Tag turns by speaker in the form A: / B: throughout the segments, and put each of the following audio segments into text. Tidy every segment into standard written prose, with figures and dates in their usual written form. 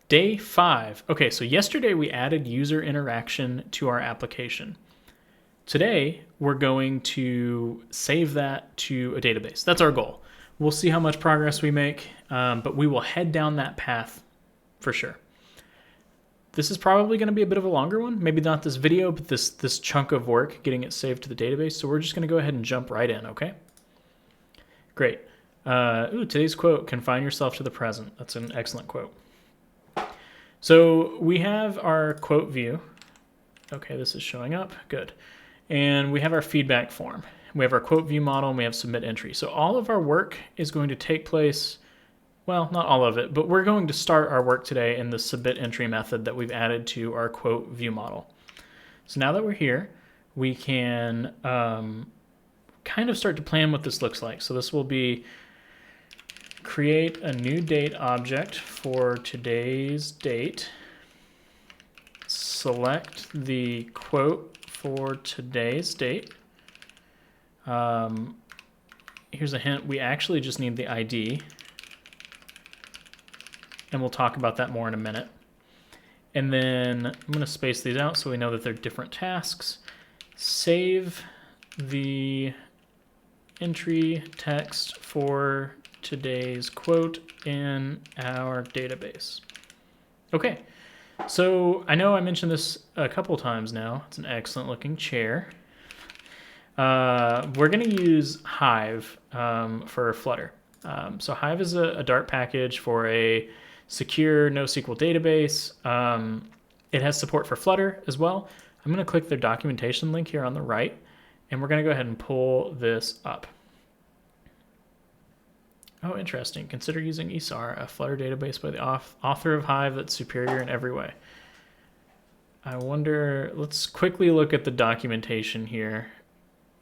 A: Day 5. Okay, so yesterday we added user interaction to our application. Today, we're going to save that to a database. That's our goal. We'll see how much progress we make, but we will head down that path for sure. This is probably going to be a bit of a longer one. Maybe not this video, but this chunk of work, getting it saved to the database. So we're just going to go ahead and jump right in, okay? Great. Today's quote, confine yourself to the present. That's an excellent quote. So we have our quote view. Okay, this is showing up. Good. And we have our feedback form. We have our quote view model, and we have submit entry. So all of our work is going to take place, well, not all of it, but we're going to start our work today in the submit entry method that we've added to our quote view model. So now that we're here, we can kind of start to plan what this looks like. So this will be create a new date object for today's date. Select the quote for today's date. Here's a hint. We actually just need the ID. And we'll talk about that more in a minute. And then I'm going to space these out so we know that they're different tasks. Save the entry text for today's quote in our database. Okay, so I know I mentioned this a couple times now. It's an excellent looking chair. We're going to use Hive for Flutter. So Hive is a Dart package for a secure NoSQL database. It has support for Flutter as well. I'm going to click their documentation link here on the right, and we're going to go ahead and pull this up. Oh, interesting. Consider using ESAR, a Flutter database by the author of Hive that's superior in every way. I wonder, let's quickly look at the documentation here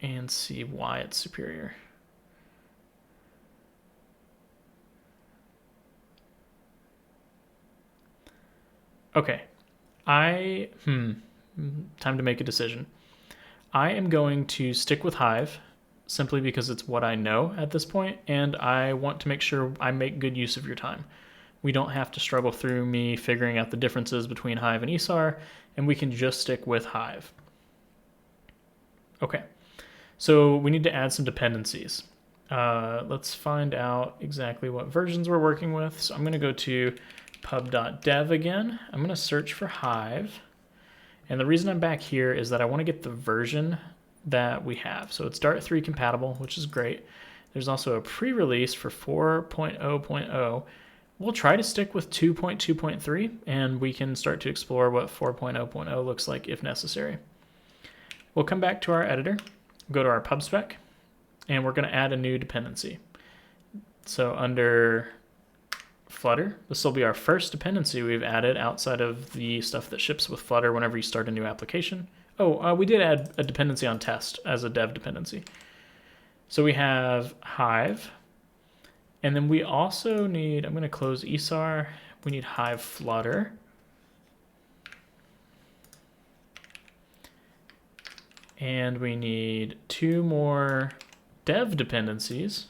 A: and see why it's superior. Okay, time to make a decision. I am going to stick with Hive simply because it's what I know at this point, and I want to make sure I make good use of your time. We don't have to struggle through me figuring out the differences between Hive and ESAR, and we can just stick with Hive. Okay, so we need to add some dependencies. Let's find out exactly what versions we're working with. So I'm going to go to pub.dev again. I'm going to search for Hive. And the reason I'm back here is that I want to get the version that we have. So it's Dart 3 compatible, which is great. There's also a pre-release for 4.0.0. We'll try to stick with 2.2.3, and we can start to explore what 4.0.0 looks like if necessary. We'll come back to our editor, go to our pub spec, and we're going to add a new dependency. So under Flutter, this will be our first dependency we've added outside of the stuff that ships with Flutter whenever you start a new application. We did add a dependency on test as a dev dependency. So we have Hive, and then we also need, I'm going to close ESAR, we need Hive Flutter. And we need 2 more dev dependencies.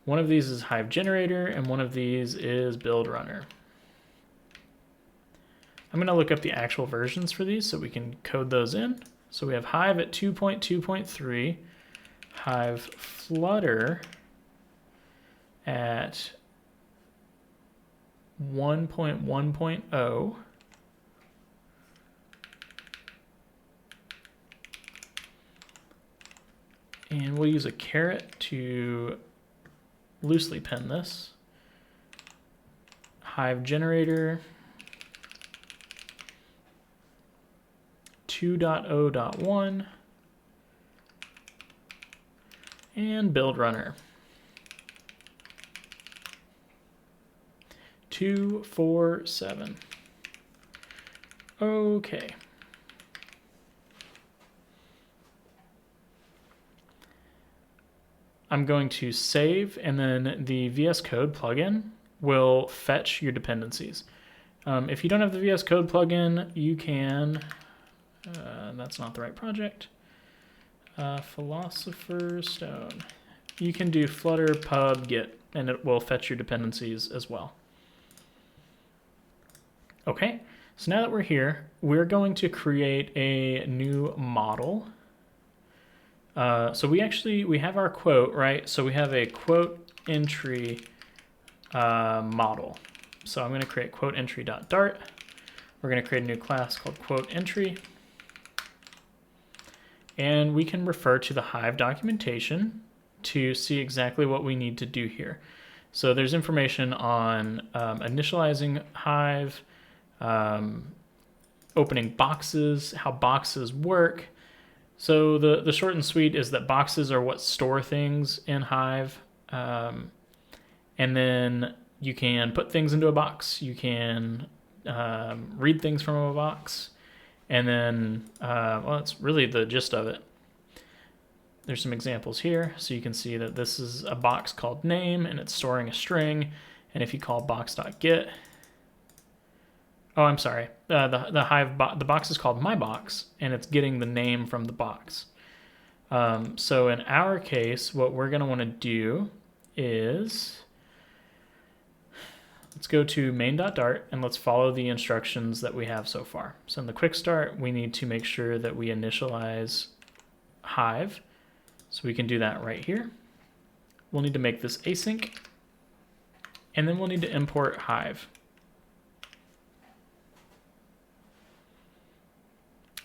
A: One of these is Hive Generator, and one of these is Build Runner. I'm going to look up the actual versions for these so we can code those in. So we have Hive at 2.2.3, Hive Flutter at 1.1.0, and we'll use a caret to loosely pen this. Hive Generator 2.0.1 and Build Runner 2.4.7. Okay. I'm going to save, and then the VS Code plugin will fetch your dependencies. If you don't have the VS Code plugin, you can, that's not the right project, Philosopher's Stone. You can do flutter pub get, and it will fetch your dependencies as well. Okay, so now that we're here, we're going to create a new model. So we have our quote, right? So we have a quote entry model. So I'm going to create quote entry.dart. We're going to create a new class called quote entry. And we can refer to the Hive documentation to see exactly what we need to do here. So there's information on initializing Hive, opening boxes, how boxes work. So the short and sweet is that boxes are what store things in Hive. And then you can put things into a box. You can read things from a box. And then, well, that's really the gist of it. There's some examples here. So you can see that this is a box called name, and it's storing a string. And if you call box.get, oh, I'm sorry. The Hive the box is called myBox, and it's getting the name from the box. So in our case, what we're going to want to do is, let's go to main.dart and let's follow the instructions that we have so far. So in the quick start, we need to make sure that we initialize Hive. So we can do that right here. We'll need to make this async, and then we'll need to import Hive.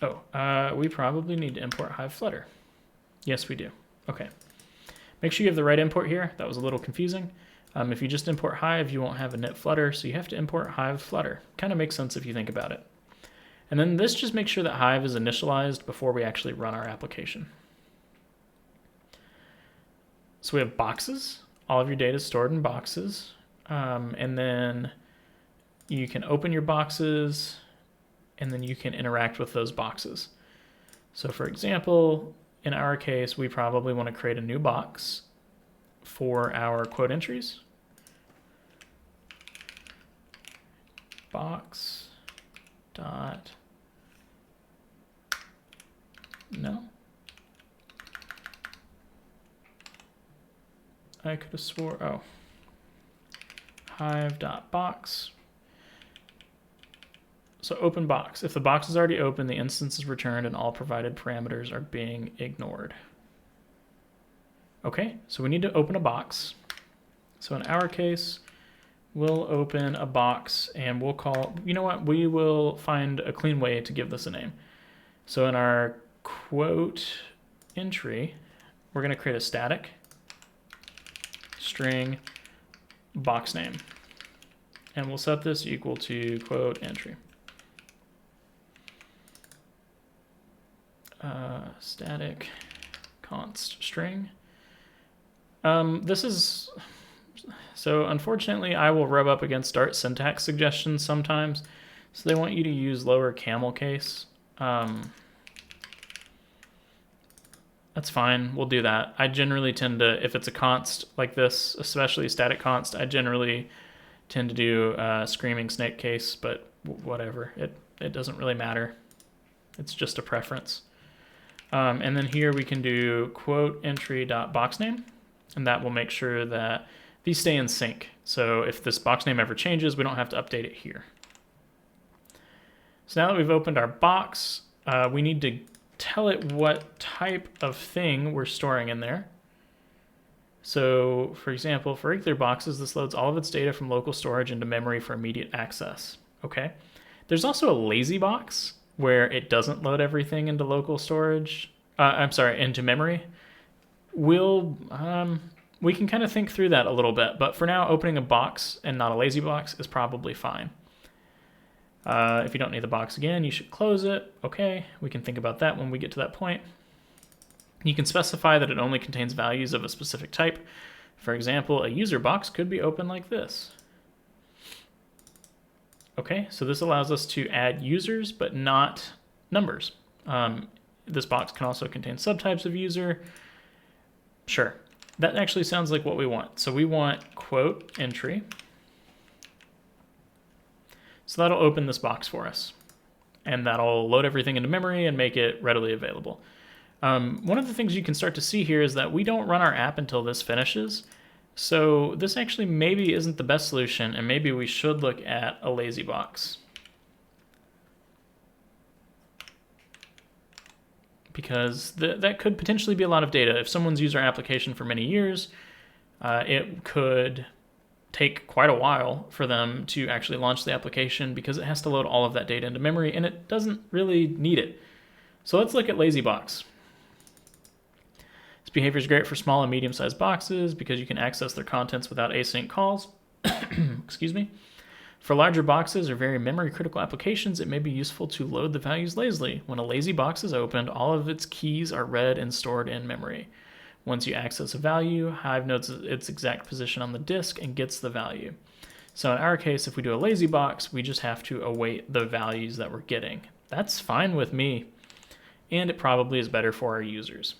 A: Oh, we probably need to import Hive Flutter. Yes, we do. Okay. Make sure you have the right import here. That was a little confusing. If you just import Hive, you won't have a init Flutter, so you have to import Hive Flutter. Kind of makes sense if you think about it. And then this just makes sure that Hive is initialized before we actually run our application. So we have boxes. All of your data is stored in boxes. And then you can open your boxes, and then you can interact with those boxes. So for example, in our case, we probably want to create a new box for our quote entries. Box dot, no. I could have swore, oh. Hive.box. So open box. If the box is already open, the instance is returned and all provided parameters are being ignored. Okay, so we need to open a box. So in our case, we'll open a box and we'll call, you know what, we will find a clean way to give this a name. So in our quote entry, we're going to create a static string box name. And we'll set this equal to quote entry. Static const string. This is, so unfortunately I will rub up against Dart syntax suggestions sometimes. So they want you to use lower camel case. That's fine, we'll do that. I generally tend to, if it's a const like this, especially static const, I generally tend to do screaming snake case, but whatever, it doesn't really matter. It's just a preference. And then here we can do quote entry.boxname, and that will make sure that these stay in sync. So if this box name ever changes, we don't have to update it here. So now that we've opened our box, we need to tell it what type of thing we're storing in there. So for example, for regular boxes, this loads all of its data from local storage into memory for immediate access. Okay. There's also a lazy box where it doesn't load everything into local storage. Into memory. We can kind of think through that a little bit, but for now, opening a box and not a lazy box is probably fine. If you don't need the box again, you should close it. Okay, we can think about that when we get to that point. You can specify that it only contains values of a specific type. For example, a user box could be open like this. Okay, so this allows us to add users, but not numbers. This box can also contain subtypes of user. Sure, that actually sounds like what we want. So we want quote entry. So that'll open this box for us. And that'll load everything into memory and make it readily available. One of the things you can start to see here is that we don't run our app until this finishes. So this actually maybe isn't the best solution, and maybe we should look at a lazy box. because that could potentially be a lot of data. If someone's used our application for many years, it could take quite a while for them to actually launch the application because it has to load all of that data into memory, and it doesn't really need it. So let's look at LazyBox. This behavior is great for small and medium-sized boxes because you can access their contents without async calls. Excuse me. For larger boxes or very memory-critical applications, it may be useful to load the values lazily. When a LazyBox is opened, all of its keys are read and stored in memory. Once you access a value, Hive notes its exact position on the disk and gets the value. So in our case, if we do a LazyBox, we just have to await the values that we're getting. That's fine with me, and it probably is better for our users.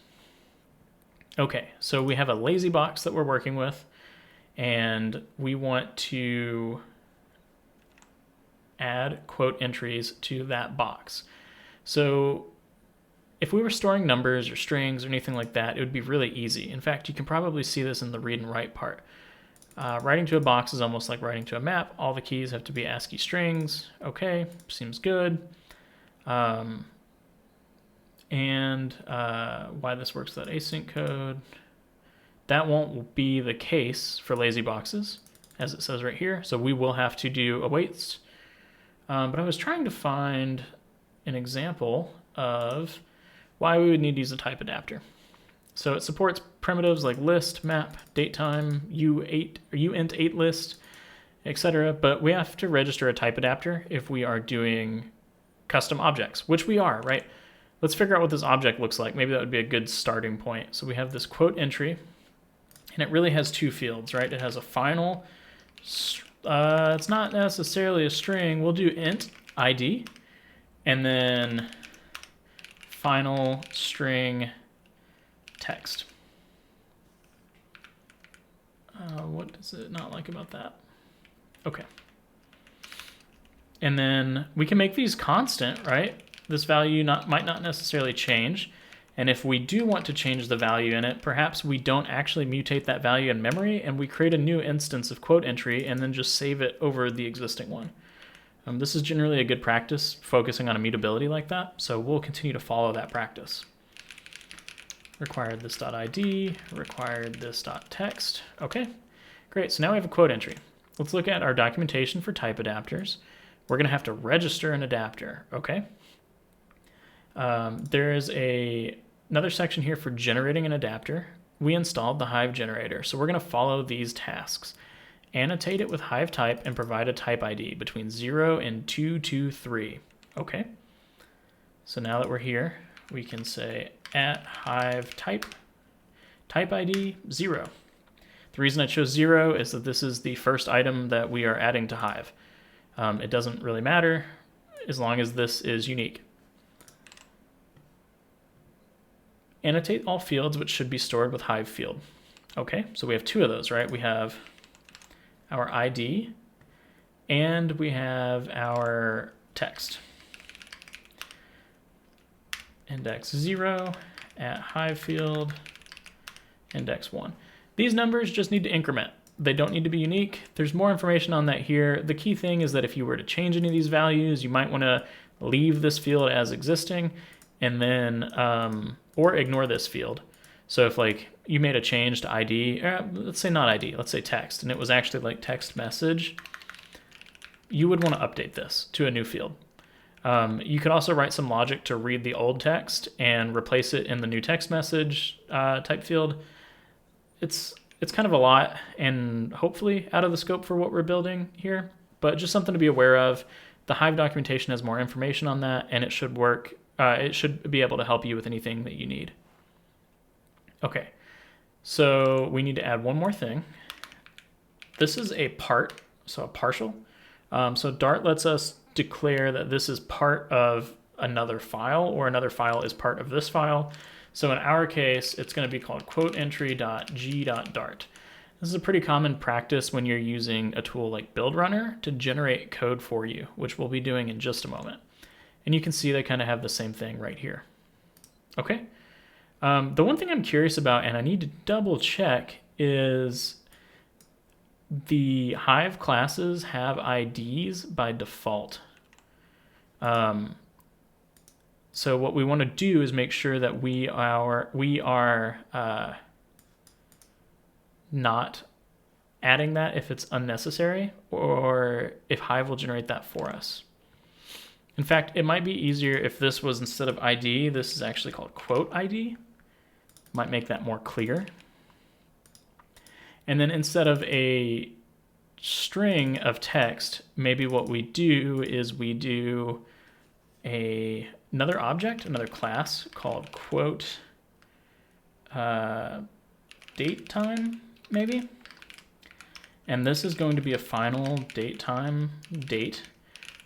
A: Okay, so we have a LazyBox that we're working with, and we want to add quote entries to that box. So if we were storing numbers or strings or anything like that, it would be really easy. In fact, you can probably see this in the read and write part. Writing to a box is almost like writing to a map. All the keys have to be ASCII strings. Okay, seems good. Why this works without async code, that won't be the case for LazyBoxes, as it says right here. So we will have to do awaits. But I was trying to find an example of why we would need to use a type adapter. So it supports primitives like list, map, datetime, u8 or uint8 list, etc. But we have to register a type adapter if we are doing custom objects, which we are, right? Let's figure out what this object looks like. Maybe that would be a good starting point. So we have this quote entry, and it really has two fields, right? It has a final, it's not necessarily a string. We'll do int ID, and then final string text. What does it not like about that? Okay. And then we can make these constant, right? This value might not necessarily change. And if we do want to change the value in it, perhaps we don't actually mutate that value in memory and we create a new instance of quote entry and then just save it over the existing one. This is generally a good practice, focusing on immutability like that. So we'll continue to follow that practice. Required this.id, required this.text. Okay, great. So now we have a quote entry. Let's look at our documentation for type adapters. We're going to have to register an adapter. Okay. There is another section here for generating an adapter. We installed the Hive generator, so we're going to follow these tasks. Annotate it with Hive type and provide a type ID between 0 and 223. Okay. So now that we're here, we can say at Hive type ID 0. The reason I chose 0 is that this is the first item that we are adding to Hive. It doesn't really matter as long as this is unique. Annotate all fields, which should be stored with Hive field. Okay, so we have two of those, right? We have our ID and we have our text. Index 0 at Hive field, index 1. These numbers just need to increment. They don't need to be unique. There's more information on that here. The key thing is that if you were to change any of these values, you might want to leave this field as existing and then, or ignore this field. So if like you made a change to ID, let's say not ID, let's say text, and it was actually like text message, you would want to update this to a new field. You could also write some logic to read the old text and replace it in the new text message type field. It's kind of a lot and hopefully out of the scope for what we're building here, but just something to be aware of. The Hive documentation has more information on that, and it should work. It should be able to help you with anything that you need. Okay, so we need to add one more thing. This is a part, so a partial. So Dart lets us declare that this is part of another file, or another file is part of this file. So in our case, it's going to be called quoteentry.g.dart. This is a pretty common practice when you're using a tool like Build Runner to generate code for you, which we'll be doing in just a moment. And you can see they kind of have the same thing right here. Okay. The one thing I'm curious about, and I need to double check, is the Hive classes have IDs by default. So what we want to do is make sure that we are not adding that if it's unnecessary, or if Hive will generate that for us. In fact, it might be easier if this was, instead of ID, this is actually called quote ID. Might make that more clear. And then instead of a string of text, maybe what we do is we do another object, another class called quote date time, maybe. And this is going to be a final date time date,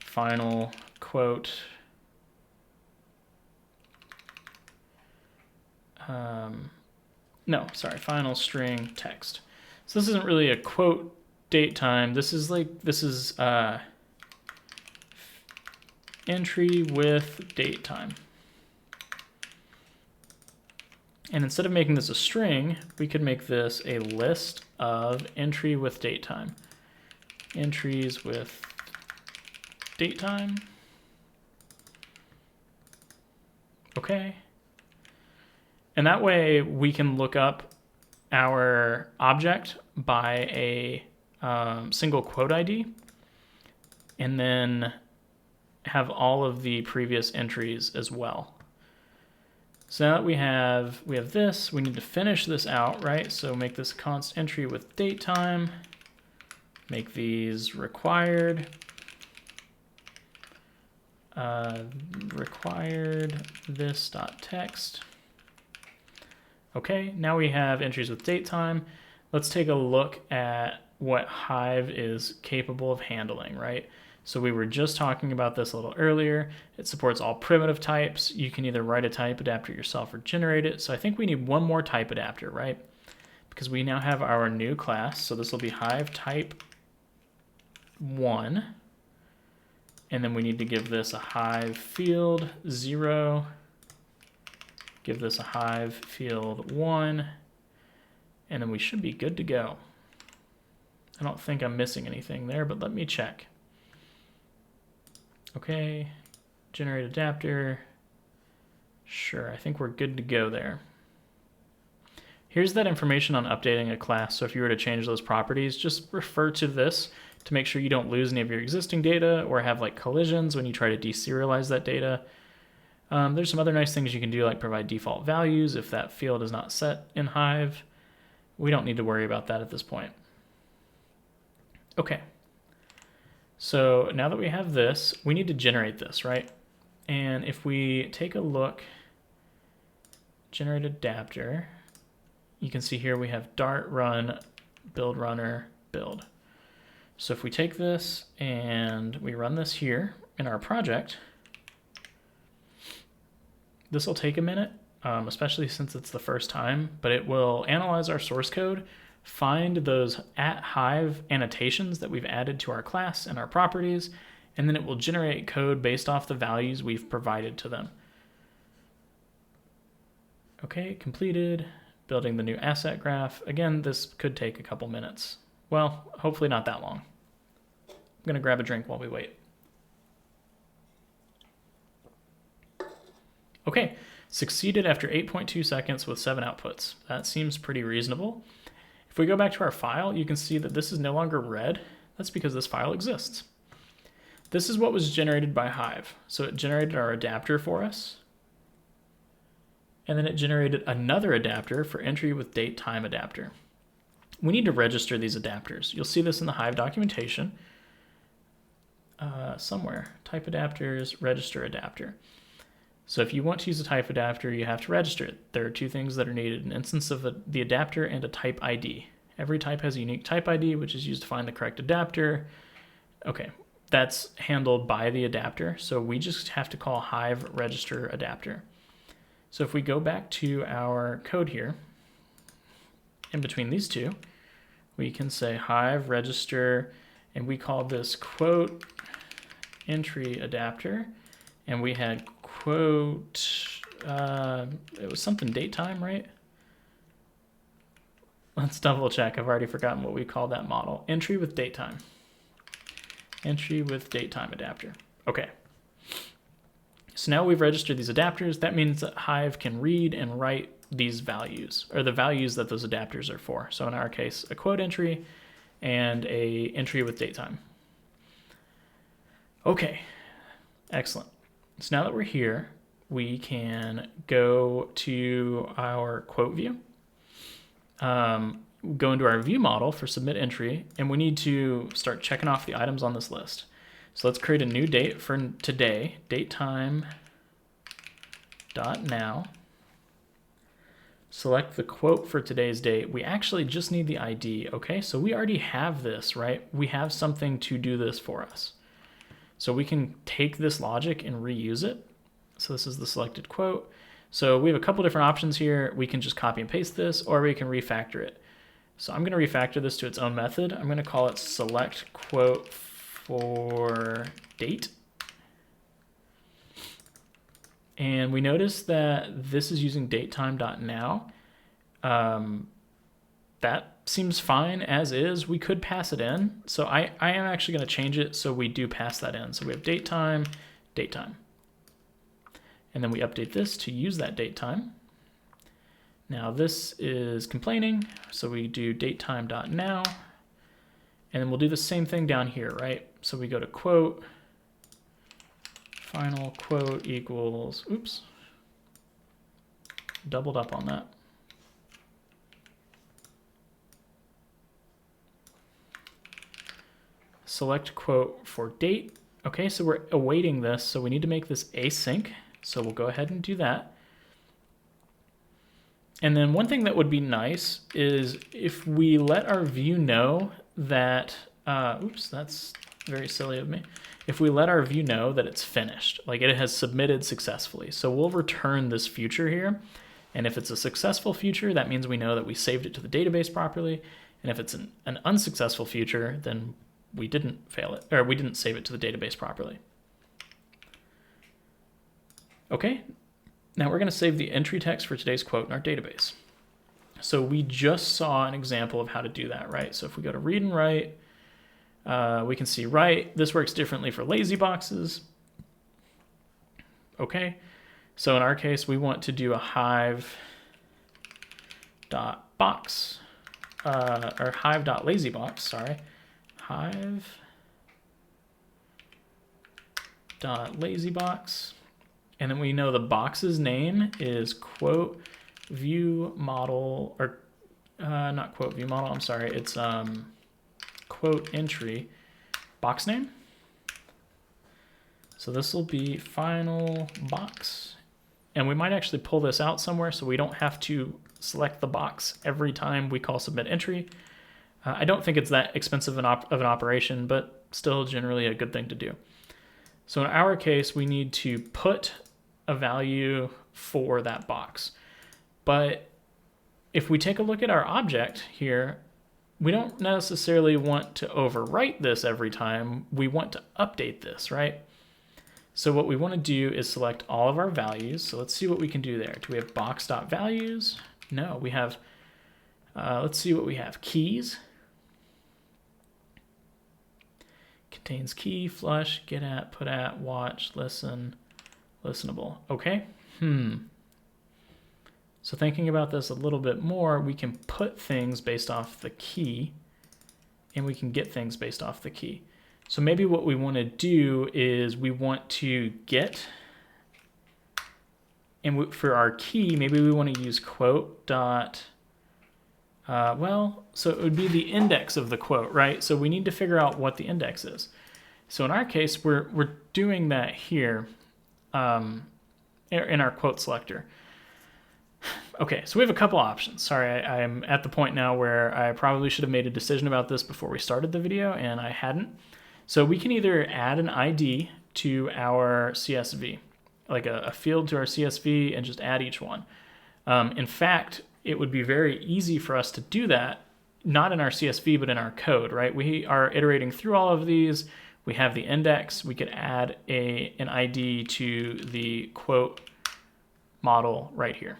A: final quote final string text. So this isn't really a quote date time. This is entry with date time. And instead of making this a string, we could make this a list of entry with date time. Entries with date time. Okay. And that way we can look up our object by a single quote ID and then have all of the previous entries as well. So now that we have this, we need to finish this out, right? So make this const entry with date time, make these required, required this dot text. Okay, now we have entries with date time. Let's take a look at what Hive is capable of handling, right? So we were just talking about this a little earlier. It supports all primitive types. You can either write a type adapter yourself or generate it. So I think we need one more type adapter, right? Because we now have our new class. So this will be Hive type 1. And then we need to give this a Hive field 0. Give this a Hive field 1. And then we should be good to go. I don't think I'm missing anything there, but let me check. Okay, generate adapter. Sure, I think we're good to go there. Here's that information on updating a class. So if you were to change those properties, just refer to this to make sure you don't lose any of your existing data or have like collisions when you try to deserialize that data. There's some other nice things you can do, like provide default values if that field is not set in Hive. We don't need to worry about that at this point. Okay. So now that we have this, we need to generate this, right? And if we take a look, generate adapter, you can see here we have Dart run, build runner, build. So if we take this and we run this here in our project, this will take a minute, especially since it's the first time, but it will analyze our source code, find those @Hive annotations that we've added to our class and our properties, and then it will generate code based off the values we've provided to them. Okay, completed. Building the new asset graph. Again, this could take a couple minutes. Well, hopefully not that long. I'm gonna grab a drink while we wait. Okay, succeeded after 8.2 seconds with 7 outputs. That seems pretty reasonable. If we go back to our file, you can see that this is no longer red. That's because this file exists. This is what was generated by Hive. So it generated our adapter for us. And then it generated another adapter for entry with date time adapter. We need to register these adapters. You'll see this in the Hive documentation somewhere. Type adapters, register adapter. So if you want to use a type adapter, you have to register it. There are two things that are needed, an instance of the adapter and a type ID. Every type has a unique type ID, which is used to find the correct adapter. Okay, that's handled by the adapter. So we just have to call Hive register adapter. So if we go back to our code here, in between these two, we can say Hive register, and we call this quote entry adapter, and we had quote, it was something date time, right? Let's double check. I've already forgotten what we called that model. Entry with date time. Entry with date time adapter. Okay. So now we've registered these adapters. That means that Hive can read and write these values, or the values that those adapters are for. So in our case, a quote entry and a entry with date time. Okay, excellent. So now that we're here, we can go to our quote view, go into our view model for submit entry, and we need to start checking off the items on this list. So let's create a new date for today, datetime.now. Select the quote for today's date. We actually just need the ID, okay? So we already have this, right? We have something to do this for us. So we can take this logic and reuse it. So this is the selected quote. So we have a couple different options here. We can just copy and paste this, or we can refactor it. So I'm going to refactor this to its own method. I'm going to call it select quote for date. And we notice that this is using datetime.now. That seems fine as is. We could pass it in. So I am actually going to change it so we do pass that in. So we have datetime, datetime. And then we update this to use that datetime. Now this is complaining, so we do datetime.now. And then we'll do the same thing down here, right? So we go to quote, final quote equals, oops, doubled up on that. Select quote for date. Okay, so we're awaiting this, so we need to make this async. So we'll go ahead and do that. And then one thing that would be nice is if we let our view know that, oops, that's very silly of me. If we let our view know that it's finished, like it has submitted successfully. So we'll return this future here. And if it's a successful future, that means we know that we saved it to the database properly. And if it's an unsuccessful future, then we didn't fail it, or we didn't save it to the database properly. Okay, now we're going to save the entry text for today's quote in our database. So we just saw an example of how to do that, right? So if we go to read and write, we can see write. This works differently for lazy boxes. Okay, so in our case, we want to do a hive.box, or hive.lazybox, sorry. Hive.lazybox. And then we know the box's name is quote view model, or not quote view model, I'm sorry. It's quote entry box name. So this will be final box. And we might actually pull this out somewhere so we don't have to select the box every time we call submit entry. I don't think it's that expensive of an operation, but still generally a good thing to do. So in our case, we need to put a value for that box. But if we take a look at our object here, we don't necessarily want to overwrite this every time. We want to update this, right? So what we want to do is select all of our values. So let's see what we can do there. Do we have box.values? No, we have, let's see what we have. Keys. Contains key, flush, get at, put at, watch, listen, listenable. Okay. So thinking about this a little bit more, we can put things based off the key, and we can get things based off the key. So maybe what we want to do is we want to get, and for our key, maybe we want to use quote dot, well, so it would be the index of the quote, right? So we need to figure out what the index is. So in our case, we're doing that here in our quote selector. Okay, so we have a couple options. Sorry, I'm at the point now where I probably should have made a decision about this before we started the video, and I hadn't. So we can either add an ID to our CSV, like a field to our CSV, and just add each one. In fact, it would be very easy for us to do that, not in our CSV, but in our code, right? We are iterating through all of these. We have the index. We could add an ID to the quote model right here.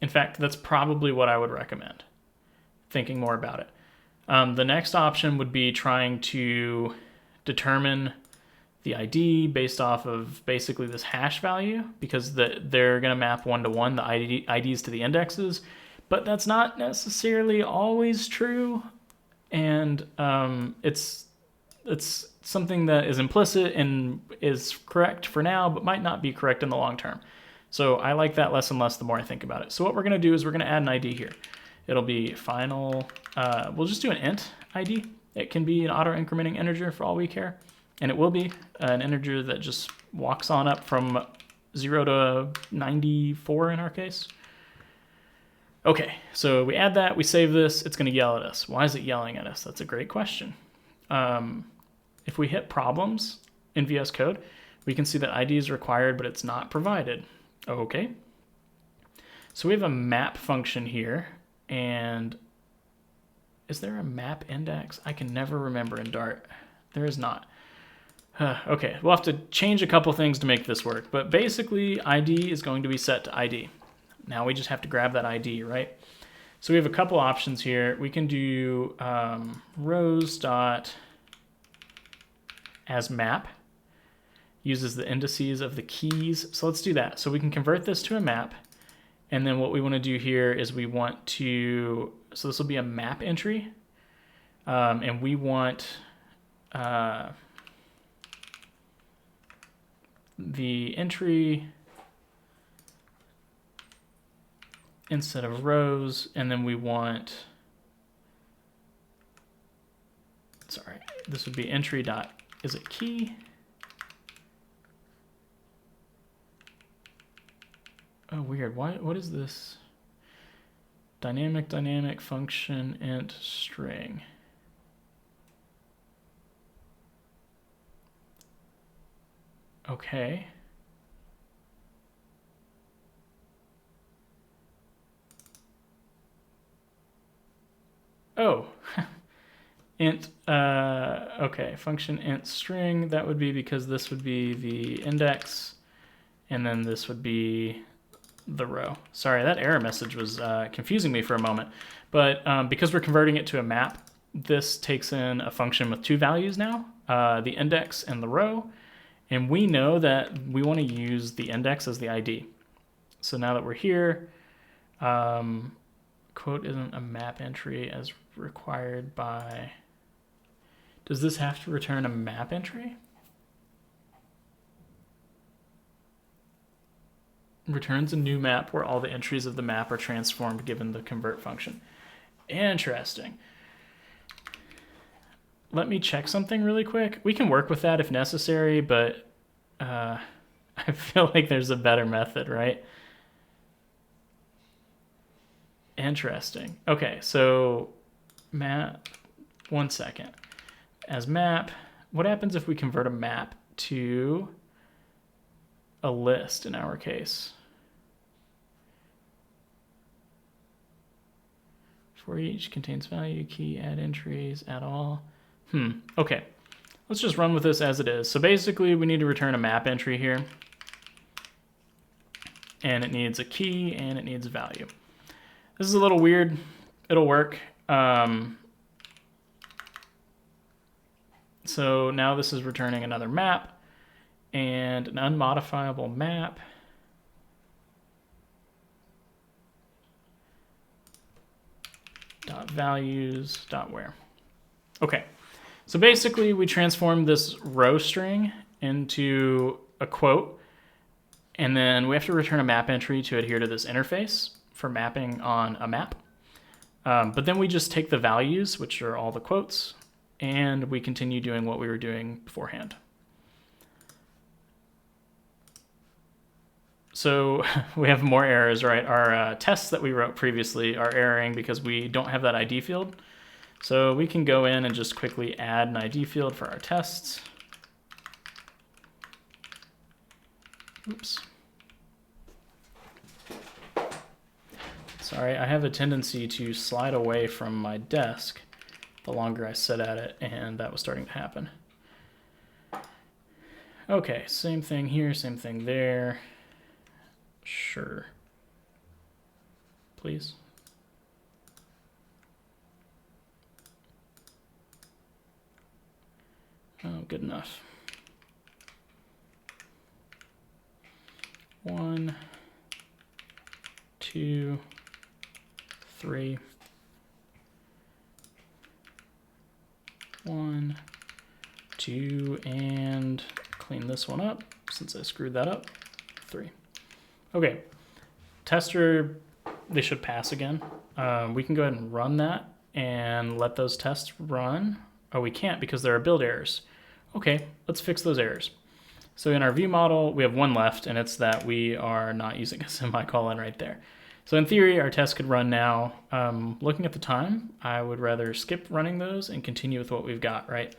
A: In fact, that's probably what I would recommend, thinking more about it. The next option would be trying to determine the ID based off of basically this hash value, because they're going to map one-to-one the IDs to the indexes, but that's not necessarily always true, and it's something that is implicit and is correct for now, but might not be correct in the long term. So I like that less and less the more I think about it. So what we're going to do is we're going to add an ID here. It'll be final, we'll just do an int ID. It can be an auto-incrementing integer for all we care. And it will be an integer that just walks on up from 0 to 94 in our case. Okay, so we add that, we save this, it's going to yell at us. Why is it yelling at us? That's a great question. If we hit problems in VS Code, we can see that ID is required, but it's not provided. Okay. So we have a map function here, and is there a map index? I can never remember in Dart. There is not. Okay, we'll have to change a couple things to make this work, but basically ID is going to be set to ID. Now we just have to grab that ID, right? So we have a couple options here. We can do rows dot as map, uses the indices of the keys. So let's do that. So we can convert this to a map, and then what we want to do here is we want to, so this will be a map entry, and we want the entry instead of rows, and then we want, sorry, this would be entry dot, is it key? Oh, weird. What is this? Dynamic function int string. Okay. Oh, int, okay, function int string, that would be because this would be the index, and then this would be the row. Sorry, that error message was confusing me for a moment, but because we're converting it to a map, this takes in a function with two values now, the index and the row, and we know that we want to use the index as the ID. So now that we're here, quote isn't a map entry as required by, does this have to return a map entry? Returns a new map where all the entries of the map are transformed given the convert function. Interesting. Let me check something really quick. We can work with that if necessary, but I feel like there's a better method, right? Interesting. Okay, so map, one second. As map, what happens if we convert a map to a list in our case? For each contains value, key, add entries, add all. Okay. Let's just run with this as it is. So basically we need to return a map entry here. And it needs a key and it needs a value. This is a little weird. It'll work. So now this is returning another map and an unmodifiable map. Dot values dot where. Okay, so basically we transform this row string into a quote, and then we have to return a map entry to adhere to this interface for mapping on a map. But then we just take the values, which are all the quotes, and we continue doing what we were doing beforehand. So we have more errors, right? Our tests that we wrote previously are erroring because we don't have that ID field. So we can go in and just quickly add an ID field for our tests. Oops. Sorry, I have a tendency to slide away from my desk the longer I sit at it, and that was starting to happen. Okay, same thing here, same thing there. Sure. Please. Oh, good enough. 1, 2, 3, 1, 2, and clean this one up since I screwed that up, 3. Okay, tester, they should pass again. We can go ahead and run that and let those tests run. Oh, we can't because there are build errors. Okay, let's fix those errors. So in our view model, we have one left, and it's that we are not using a semicolon right there. So in theory, our test could run now. Looking at the time, I would rather skip running those and continue with what we've got, right?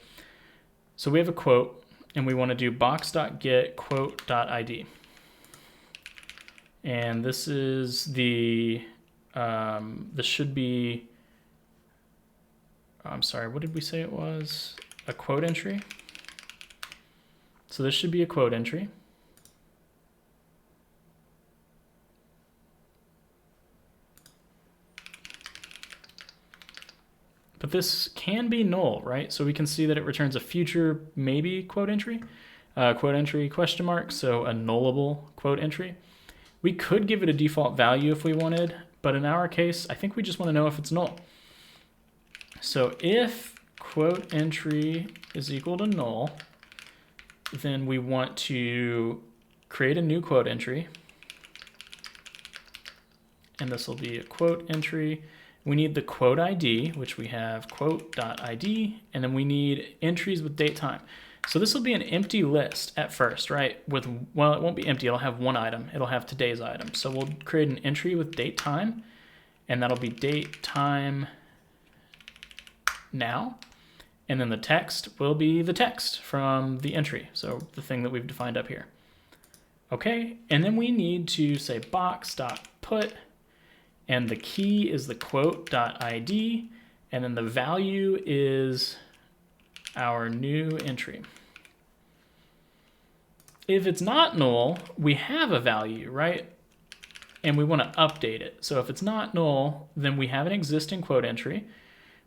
A: So we have a quote, and we want to do box.get quote.id. And this is the, this should be, I'm sorry, what did we say it was? A quote entry. So this should be a quote entry. But this can be null, right? So we can see that it returns a future maybe quote entry question mark, so a nullable quote entry. We could give it a default value if we wanted, but in our case, I think we just want to know if it's null. So if quote entry is equal to null, then we want to create a new quote entry. And this will be a quote entry. We need the quote ID, which we have quote.id, and then we need entries with date time. So this will be an empty list at first, right? Well, it won't be empty, it'll have one item. It'll have today's item. So we'll create an entry with date time, and that'll be date time now. And then the text will be the text from the entry, so the thing that we've defined up here. Okay, and then we need to say box.put, and the key is the quote.id, and then the value is our new entry. If it's not null, we have a value, right? And we want to update it. So if it's not null, then we have an existing quote entry,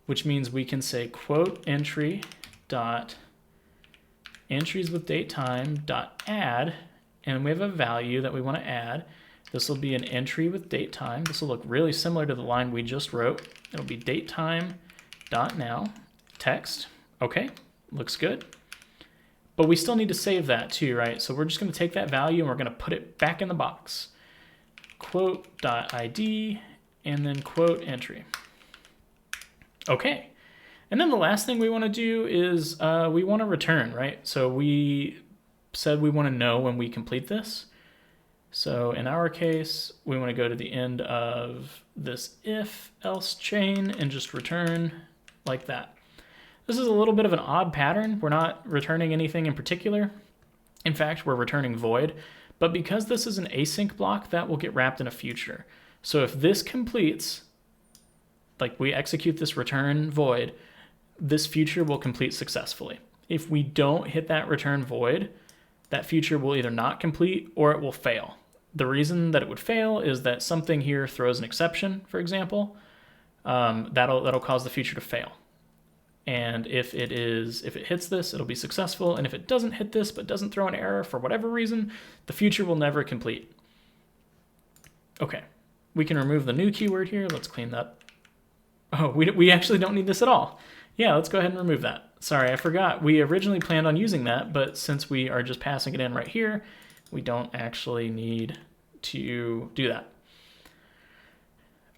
A: which means we can say quote entry dot entries with date time dot add, and we have a value that we want to add. This will be an entry with date time. This will look really similar to the line we just wrote. It'll be date time dot now text. Okay, looks good. But we still need to save that too, right? So we're just going to take that value and we're going to put it back in the box. Quote.id and then quote entry. Okay, and then the last thing we want to do is we want to return, right? So we said we want to know when we complete this. So in our case, we want to go to the end of this if-else chain and just return like that. This is a little bit of an odd pattern. We're not returning anything in particular. In fact, we're returning void. But because this is an async block, that will get wrapped in a future. So if this completes, like we execute this return void, this future will complete successfully. If we don't hit that return void, that future will either not complete or it will fail. The reason that it would fail is that something here throws an exception, for example. That'll cause the future to fail. And if it hits this, it'll be successful. And if it doesn't hit this but doesn't throw an error for whatever reason, the future will never complete. Okay, we can remove the new keyword here. Let's clean that. Oh, we actually don't need this at all. Yeah, let's go ahead and remove that. Sorry, I forgot. We originally planned on using that, but since we are just passing it in right here, we don't actually need to do that.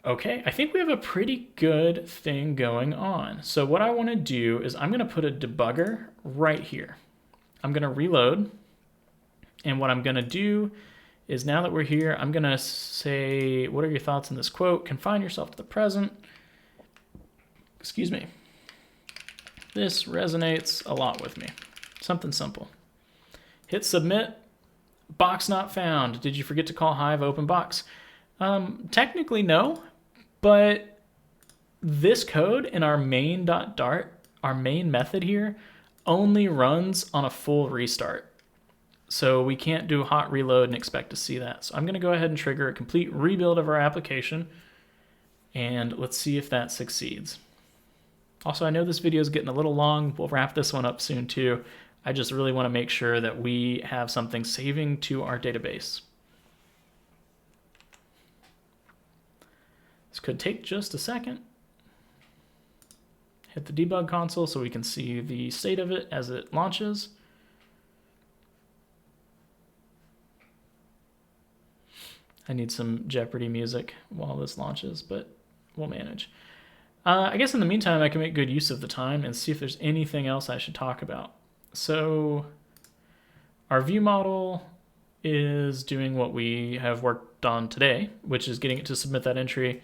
A: Okay, I think we have a pretty good thing going on. So what I want to do is I'm going to put a debugger right here. I'm going to reload. And what I'm going to do is now that we're here, I'm going to say, what are your thoughts on this quote? Confine yourself to the present. Excuse me. This resonates a lot with me. Something simple. Hit submit. Box not found. Did you forget to call Hive open box? Technically no, but this code in our main.dart, our main method here, only runs on a full restart. So we can't do hot reload and expect to see that. So I'm going to go ahead and trigger a complete rebuild of our application, and let's see if that succeeds. Also, I know this video is getting a little long. We'll wrap this one up soon too. I just really want to make sure that we have something saving to our database. could take just a second. Hit the debug console so we can see the state of it as it launches. I need some Jeopardy music while this launches, but we'll manage. I guess in the meantime, I can make good use of the time and see if there's anything else I should talk about. So our view model is doing what we have worked on today, which is getting it to submit that entry.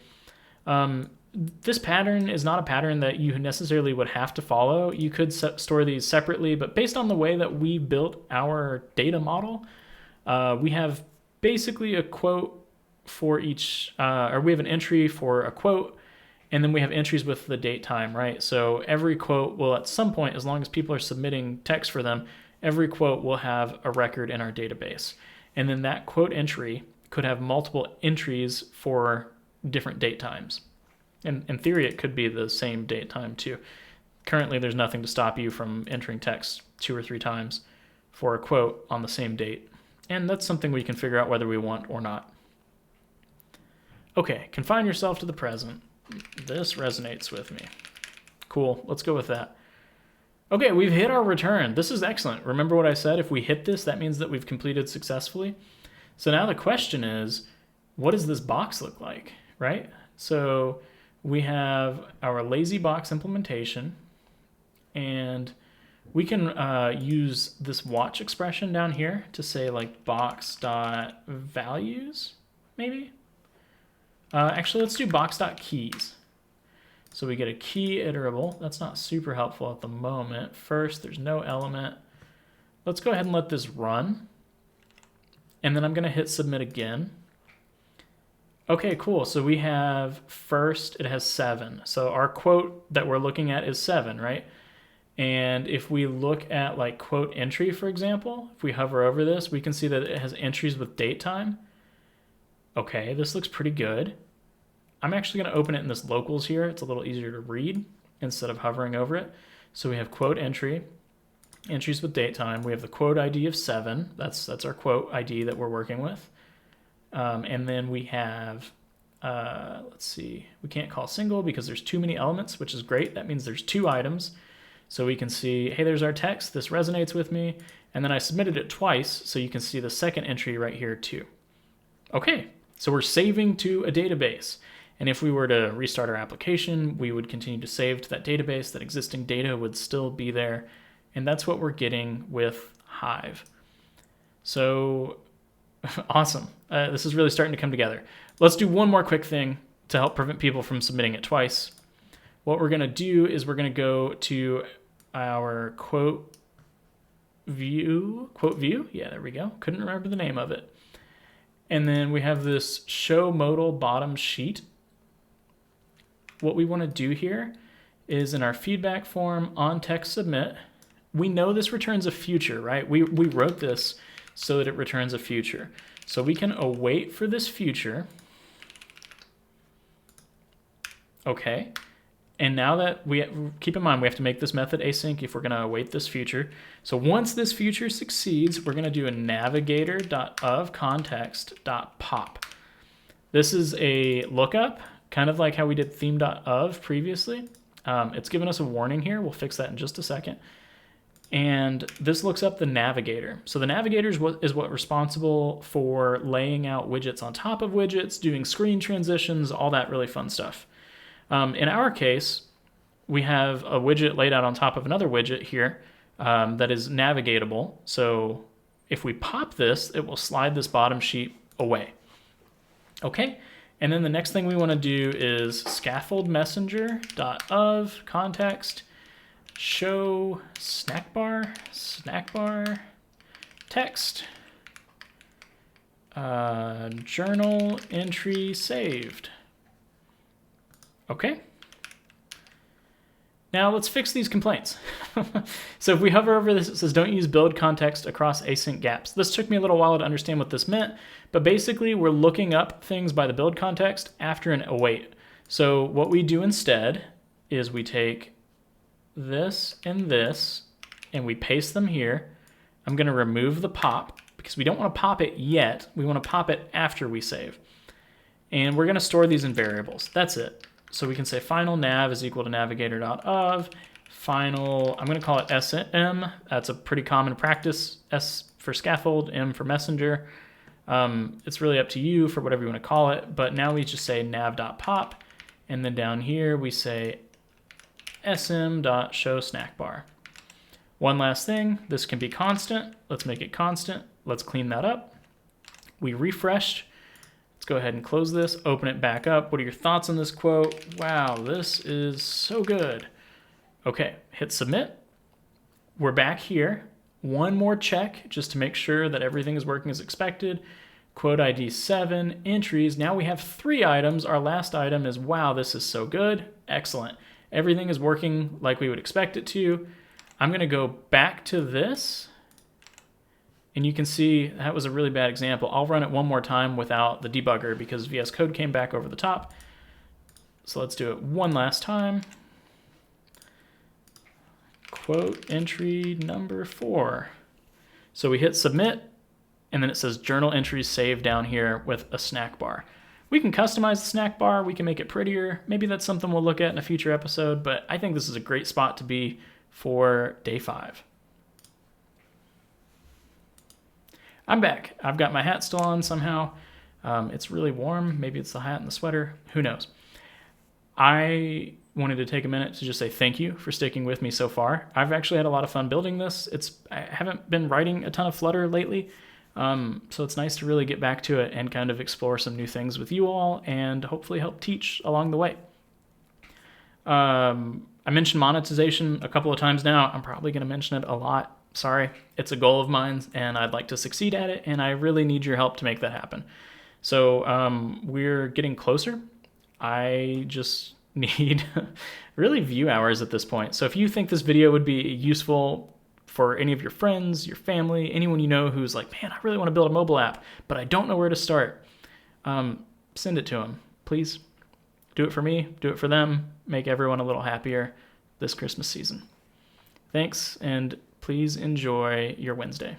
A: This pattern is not a pattern that you necessarily would have to follow. You could store these separately, but based on the way that we built our data model, we have basically a quote for each, or we have an entry for a quote, and then we have entries with the date time, right? So every quote will at some point, as long as people are submitting text for them, every quote will have a record in our database. And then that quote entry could have multiple entries for different date times. And in theory, it could be the same date time too. Currently, there's nothing to stop you from entering text 2 or 3 times for a quote on the same date. And that's something we can figure out whether we want or not. Okay, confine yourself to the present. This resonates with me. Cool, let's go with that. Okay, we've hit our return. This is excellent. Remember what I said? If we hit this, that means that we've completed successfully. So now the question is, what does this box look like, right? So we have our lazy box implementation, and we can use this watch expression down here to say like box.values, maybe? Actually, let's do box.keys. So we get a key iterable. That's not super helpful at the moment. First, there's no element. Let's go ahead and let this run. And then I'm going to hit submit again. Okay, cool. So we have first, it has 7. So our quote that we're looking at is 7, right? And if we look at like quote entry, for example, if we hover over this, we can see that it has entries with date time. Okay, this looks pretty good. I'm actually going to open it in this locals here. It's a little easier to read instead of hovering over it. So we have quote entry, entries with date time. We have the quote ID of 7. That's our quote ID that we're working with. And then we have, let's see, we can't call single because there's too many elements, which is great. That means there's 2 items. So we can see, hey, there's our text. This resonates with me. And then I submitted it twice, so you can see the second entry right here too. Okay, so we're saving to a database. And if we were to restart our application, we would continue to save to that database. That existing data would still be there. And that's what we're getting with Hive. So awesome. This is really starting to come together. Let's do one more quick thing to help prevent people from submitting it twice. What we're going to do is we're going to go to our quote view. Yeah, there we go. Couldn't remember the name of it. And then we have this show modal bottom sheet. What we want to do here is in our feedback form on text submit, we know this returns a future, right? We wrote this so that it returns a future. So we can await for this future. Okay. And now that keep in mind, we have to make this method async if we're going to await this future. So once this future succeeds, we're going to do a navigator.ofContext.pop. This is a lookup, kind of like how we did theme.of previously. It's given us a warning here. We'll fix that in just a second. And this looks up the navigator. So the navigator is what's responsible for laying out widgets on top of widgets, doing screen transitions, all that really fun stuff. In our case, we have a widget laid out on top of another widget here that is navigatable. So if we pop this, it will slide this bottom sheet away. Okay, and then the next thing we want to do is scaffold messenger.of context show snackbar text journal entry saved. Okay. Now let's fix these complaints. So if we hover over this, it says don't use build context across async gaps. This took me a little while to understand what this meant, but basically we're looking up things by the build context after an await. So what we do instead is we take this and we paste them here. I'm going to remove the pop because we don't want to pop it yet. We want to pop it after we save. And we're going to store these in variables. That's it. So we can say final nav is equal to navigator.of. Final, I'm going to call it SM. That's a pretty common practice. S for scaffold, M for messenger. It's really up to you for whatever you want to call it. But now we just say nav.pop. And then down here we say sm.show snackbar. One last thing, this can be constant. Let's make it constant. Let's clean that up. We refreshed. Let's go ahead and close this, open it back up. What are your thoughts on this quote? Wow, this is so good. Okay, hit submit. We're back here. One more check just to make sure that everything is working as expected. Quote ID 7, entries. Now we have 3 items. Our last item is, wow, this is so good. Excellent. Everything is working like we would expect it to. I'm going to go back to this. And you can see that was a really bad example. I'll run it one more time without the debugger because VS Code came back over the top. So let's do it one last time. Quote entry number 4. So we hit submit, and then it says journal entries saved down here with a snack bar. We can customize the snack bar. We can make it prettier. Maybe that's something we'll look at in a future episode, but I think this is a great spot to be for day 5. I'm back. I've got my hat still on somehow. It's really warm. Maybe it's the hat and the sweater. Who knows? I wanted to take a minute to just say thank you for sticking with me so far. I've actually had a lot of fun building this. I haven't been writing a ton of Flutter lately, so it's nice to really get back to it and kind of explore some new things with you all and hopefully help teach along the way. I mentioned monetization a couple of times now. I'm probably going to mention it a lot. Sorry, it's a goal of mine, and I'd like to succeed at it, and I really need your help to make that happen. So we're getting closer. I just need really view hours at this point. So if you think this video would be useful for any of your friends, your family, anyone you know who's like, man, I really want to build a mobile app, but I don't know where to start, send it to them. Please do it for me, do it for them, make everyone a little happier this Christmas season. Thanks, and please enjoy your Wednesday.